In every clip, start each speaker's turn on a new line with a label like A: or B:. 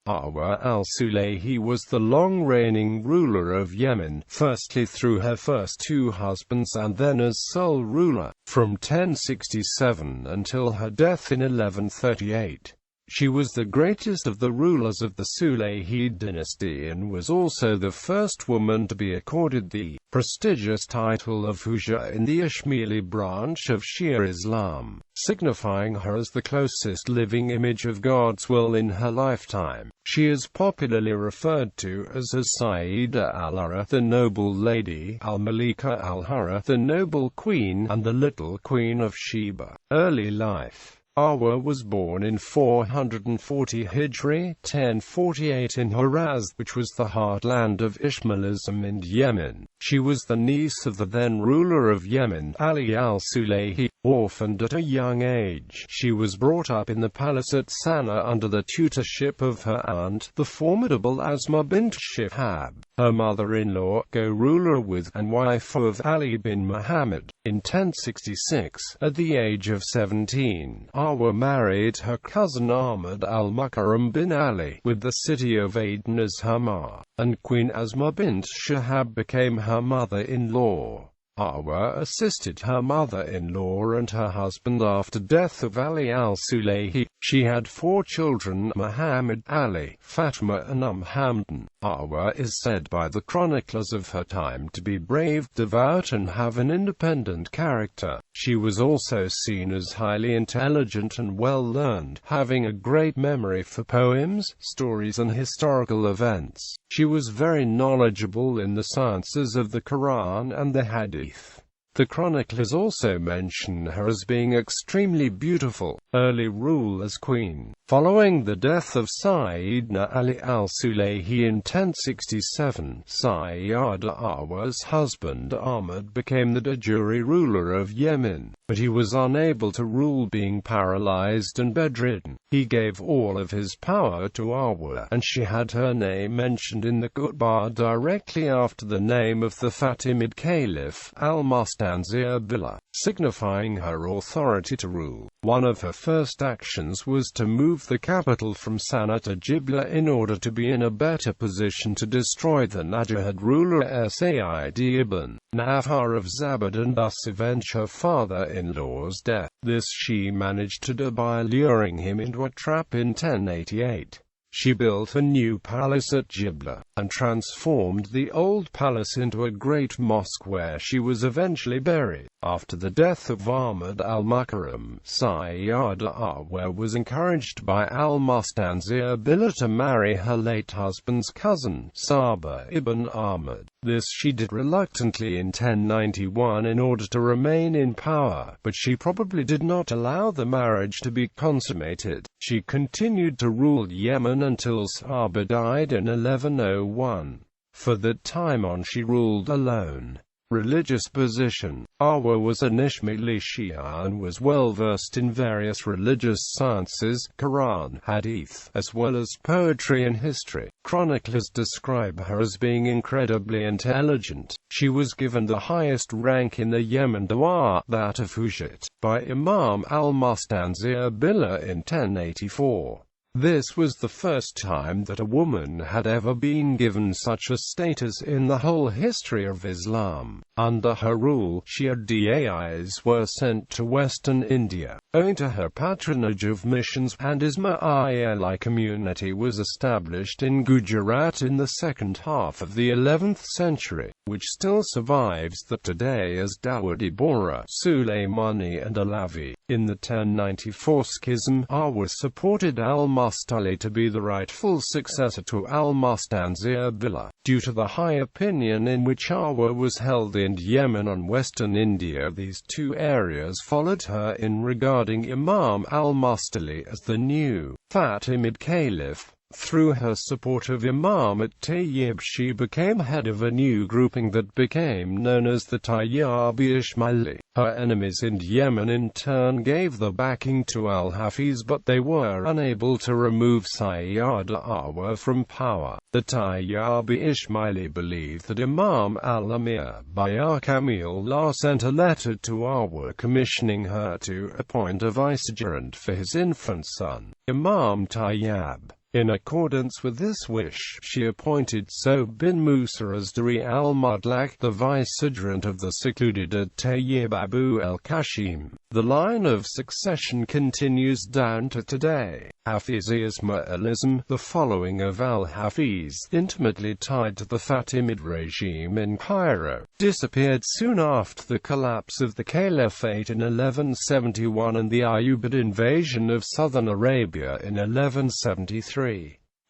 A: Arwa al-Sulayhi was the long-reigning ruler of Yemen, firstly through her first two husbands and then as sole ruler, from 1067 until her death in 1138. She was the greatest of the rulers of the Sulayhid Dynasty and was also the first woman to be accorded the prestigious title of hujja in the Isma'ili branch of Shia Islam, signifying her as the closest living image of God's will in her lifetime. She is popularly referred to as as-Sayyidah, al-Hurra, the noble lady, al-Malika, al-Hurra, the noble queen, and the Little Queen of Sheba. Early life. Arwa was born in 440 Hijri, 1048 in Hijaz, which was the heartland of Ismailism in Yemen. She was the niece of the then ruler of Yemen, Ali al-Sulayhi. Orphaned at a young age, she was brought up in the palace at Sana'a under the tutorship of her aunt, the formidable Asma bint Shihab, her mother-in-law, co-ruler with and wife of Ali bin Muhammad. In 1066, at the age of 17, Arwa married her cousin Ahmad al-Mukarram bin Ali, with the city of Aden as her ma, and Queen Asma bint Shihab became her mother-in-law. Arwa assisted her mother-in-law and her husband after death of Ali al-Sulayhi. She had 4 children: Muhammad, Ali, Fatima and Hamdan. Arwa is said by the chroniclers of her time to be brave, devout and have an independent character. She was also seen as highly intelligent and well-learned, having a great memory for poems, stories and historical events. She was very knowledgeable in the sciences of the Quran and the Hadith. The chroniclers also mention her as being extremely beautiful. Early rule as queen. Following the death of Sayyidina Ali al-Sulayhi in 1067, Sayyidah Arwa's husband Ahmad became the de jure ruler of Yemen, but he was unable to rule, being paralyzed and bedridden. He gave all of his power to Arwa, and she had her name mentioned in the Khutbah directly after the name of the Fatimid Caliph, al-Malika, signifying her authority to rule. One of her first actions was to move the capital from Sana'a to Jibla in order to be in a better position to destroy the Najahid ruler Sayyidah ibn Nafar of Zabad and thus avenge her father-in-law's death. This she managed to do by luring him into a trap in 1088. She built a new palace at Jibla, and transformed the old palace into a great mosque where she was eventually buried. After the death of Ahmad al-Mukarram, Sayyidah Arwa was encouraged by al-Malika to marry her late husband's cousin, Saba ibn Ahmad. This she did reluctantly in 1091 in order to remain in power, but she probably did not allow the marriage to be consummated. She continued to rule Yemen until Saba died in 1101. For that time on she ruled alone. Religious position. Arwa was an Isma'ili Shia and was well versed in various religious sciences, Quran, Hadith, as well as poetry and history. Chroniclers describe her as being incredibly intelligent. She was given the highest rank in the Yemen Dawah, that of Hujjat, by Imam al-Mufaddalqn in 1084. This was the first time that a woman had ever been given such a status in the whole history of Islam. Under her rule, Shia Dais were sent to western India. Owing to her patronage of missions, and Isma'ili community was established in Gujarat in the second half of the 11th century, which still survives today as Dawudi Bohra, Sulaymani and Alavi. In the 1094 schism, Arwa supported al-Mustali to be the rightful successor to al-Mustali. Due to the high opinion in which Arwa was held in Yemen and western India, these two areas followed her in regarding Imam al-Mustali as the new Fatimid Caliph. Through her support of Imam at-Tayyib, she became head of a new grouping that became known as the Tayyibi Isma'ili. Her enemies in Yemen in turn gave the backing to al-Hafiz, but they were unable to remove Sayyidah Arwa from power. The Tayyibi Isma'ili believed that Imam al-Amir Bayar Kamilullah sent a letter to Arwa commissioning her to appoint a vicegerent for his infant son, Imam Tayyib. In accordance with this wish, she appointed Sob bin Musa as Dari al-Madlak, the vicegerent of the secluded at-Tayyib Abu al-Kashim. The line of succession continues down to today. Hafizi Ismailism, the following of al-Hafiz, intimately tied to the Fatimid regime in Cairo, disappeared soon after the collapse of the Caliphate in 1171 and the Ayyubid invasion of southern Arabia in 1173.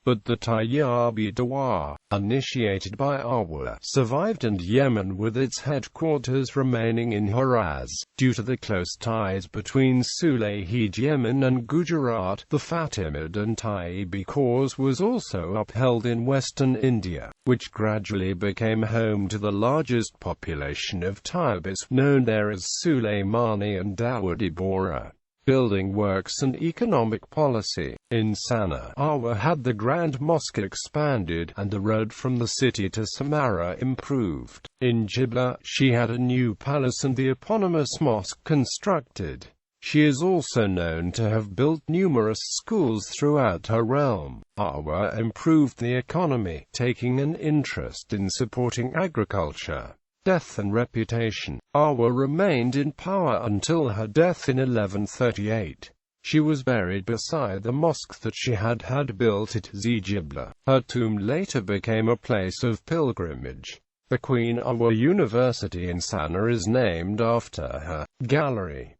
A: But the Tayyibi Dawah, initiated by Arwa, survived, and Yemen, with its headquarters remaining in Hijaz. Due to the close ties between Sulayhid Yemen and Gujarat, the Fatimid and Tayyibi cause was also upheld in western India, which gradually became home to the largest population of Tayyibis, known there as Sulaymani and Dawudi Bora. Building works and economic policy. In Sana, Arwa had the Grand Mosque expanded, and the road from the city to Samarra improved. In Jibla, she had a new palace and the eponymous mosque constructed. She is also known to have built numerous schools throughout her realm. Arwa improved the economy, taking an interest in supporting agriculture. Death and reputation. Arwa remained in power until her death in 1138. She was buried beside the mosque that she had built at Zijibla. Her tomb later became a place of pilgrimage. The Queen Arwa University in Sana is named after her. Gallery.